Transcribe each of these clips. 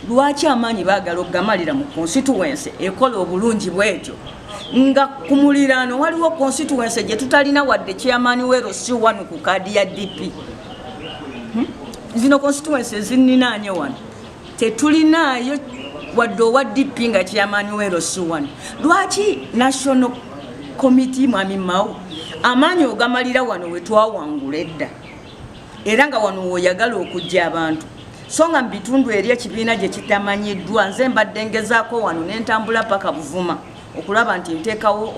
lwaki amaanyi baagala okugamalira mu constituency ekola obulungi bwetyo nga ku muliraano waliwo constituency gye tutalina wadde chairman wero si wano ku kaadi ya DP. Zino constituency ezininaanye wano tetulinayo wadde owa DP nga chairman wero si wano. Lwaki national committee Mwami Mao amaanyi ogamalira wano we twawangula edda era nga wano woyagala okujja abantu so nga mu bitundu eri ekibiina gye kitamanyiddwa nze mbadde ngezaako wano n'entambula paka Buvuma okulaba nti nteekawo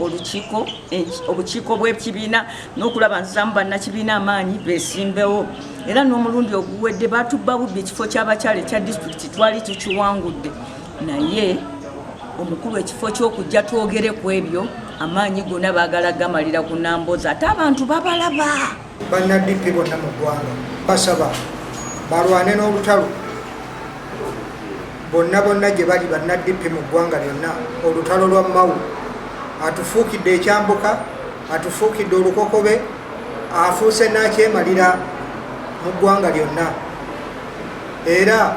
obukiiko bw'ekibiina n'okulaba nzizaamu bannakibiina amaanyi beesimbewo era n'omulundi oguwedde batubba bubbi ekifo ky'abakyala ekya disitulikiti twali tukiwangudde naye omukulu ekifo ky'okujja twogere ku ebyo amaanyi gonna baagala gamalira ku Namboozi ate abantu babalaba. Banna DP bonna mu ggwanga basaba balwane n'olutalo bonna gye bali banna DP mu ggwanga lyonna olutalo lwa Mao atufuukidde ekyambuka atufuukidde olukokobe afuuse n'akyemalira mu ggwanga lyonna era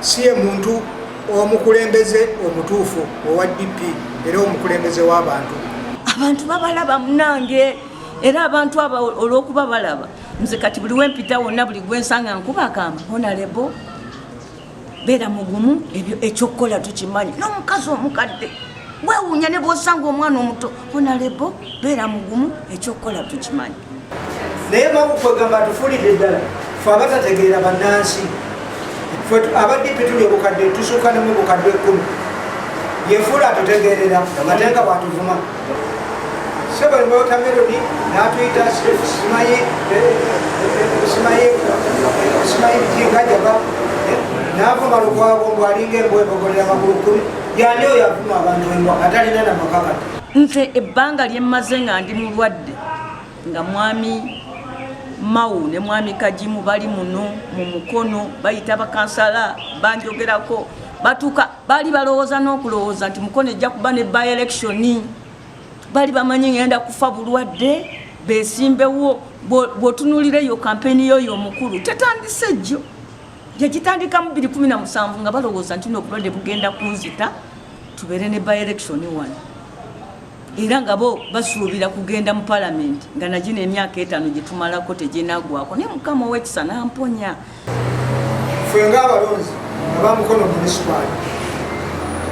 si ye muntu omukulembeze omutuufu owa DP era omukulembeze w'abantu. Abantu babalaba munange era abantu aba olw'okuba balaba nze kati buli wempita wonna buli gwensanga nkuba akamba Honorable beera mugumu ebyo ekyokukola tukimanyi n'omukazi omukadde weewuunya ne bw'osanga omwana omuto Honorable beera mugumu ekyokukola tukimanyi. Naye Mao kwegamba atufuulidde ddala fe abatategeera bannansi aba DP tuli obukadde tusuuka ne mu bukadde 10 yefuula atutegeerera ate nga bwatuvuma sebali mwota melodi n'atuyita simaye bikingajaba n'avuma lukwabombo alinga embwebogolera magulu 10 yandi oyo avuma abantu embwa atalina namakakati. Nze ebbanga lyemmaze nga ndi mulwadde nga Mwami Mao ne Mwami Kajimu bali muno mu mukono bayita bakansala banjogerako batuka bali balowooza n'okulowooza nti mukono ejja kuba ne by election bali bamanyi ngenda kufa bulwadde beesimbewo bw'otunuulira eyo kampeni yoyo omukulu tetandise jjo gyegitandika mu 2017 nga balowooza nti n'obulwadde bugenda kunzita tubeere ne by election wano era nga bo basuubira kugenda mu palamenti nga nagino emyaka 5 gye tumalako teginagwako naye Mukama ow'ekisa n'amponya. Ffe ng'abalonzi abamukono municipal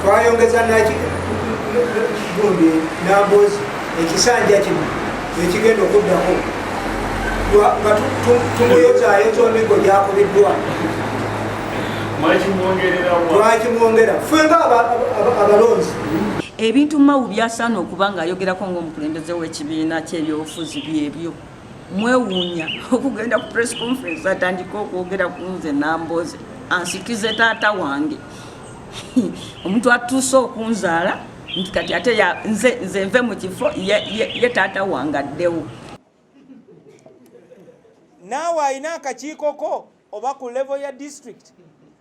twayongeza gundi Namboozi ekisanja kino ekigenda okuddako nga tumuyozaayo ky'emigo gyakubiddwa twakimwongera ffe ng'abalonzi. Ebintu Mao byasaana okuba ng'ayogerako ng'omukulembeze w'ekibiina ky'ebyobufuzi byebyo mwewuunya okugenda ku press conference atandika okwogera ku nze Namboozi ansikize taata wange omuntu atuuse okunzaala nti kati ate nze nve mu kifo ye taata wange addewo. Naawe alina akakiikoko oba ku level ya district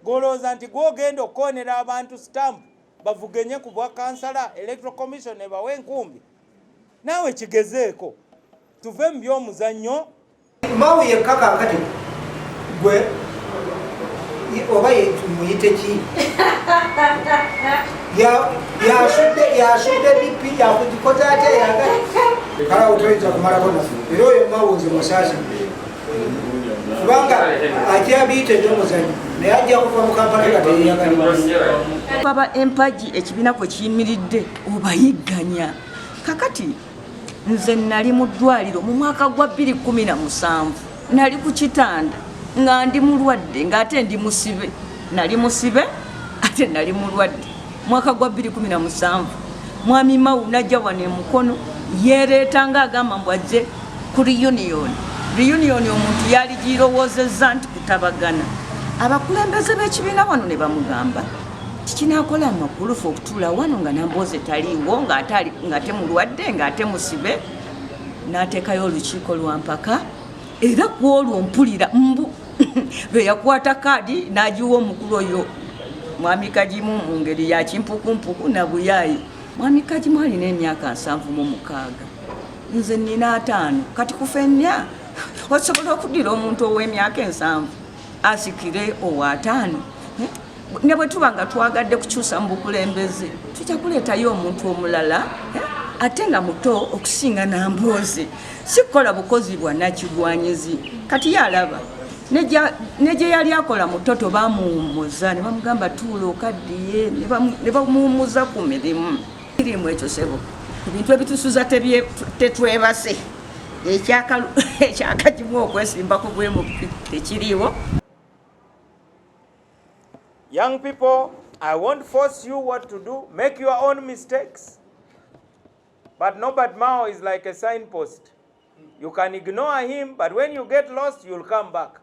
golowooza nti gwogenda okukoonera abantu stamp bavugenye ku bwa kansala electoral commission ebawe enkumbi naawe kigezeeko tuve mu by'omuzannyo. Mao yekka kaakati gwe oba tumuyite ki yasudde DP yakugikoza ate eyagala kala otoyinza kumalako naffe era oyo Mao nze musaasi kubanga akyabiyite ebyomuzannyo naye ajja kuva mu kampala nga teyeyagalibwa. Baba empagi ekibiina kwe kiyimiridde obayigganya kakati nze nali mu ddwaliro mu mwaka gwa 2017 nali ku kitanda nga ndi mulwadde ng'ate ndi musibe nali musibe ate nali mulwadde mwaka gwa 2017 Mwami Mao najja wano emukono yeereeta ng'agamba mbu ajje ku reunion omuntu yali girowoozezza nti kutabagana abakulembeze b'ekibiina wano ne bamugamba kinakola amakulu fe okutuula wano nga Namboozi taliiwo ng'ate mulwadde ng'ate musibe n'ateekayo olukiiko lwa mpaka era ku olwo mpulira mbu lwe yakwata kaadi n'agiwa omukulu oyo Mwami Kajimu mu ngeri ya kimpukumpuku na buyaayi. Mwami Kajimu alina emyaka 76 nze nina 5 kati kufennya osobola okuddira omuntu ow'emyaka 7 asikire owa 5 ne bwe tuba nga twagadde kukyusa mu bukulembeze tujja kuleetayo omuntu omulala ate nga muto okusinga Nambooze si kukola bukozi bwa nakigwanyizi kati yalaba ne gye yali akola mutoto bamuwummuza ne bamugamba tuula okaddiye ne bamuwummuza ku mirimu kirimu ekyo sebo ebintu ebitusuza tetwebase ekyakagimu okwesimba ku bwemu tekiriiwo. Young people, I won't force you what to do. Make your own mistakes. But Norbert Mao is like a signpost. You can ignore him, but when you get lost, you'll come back.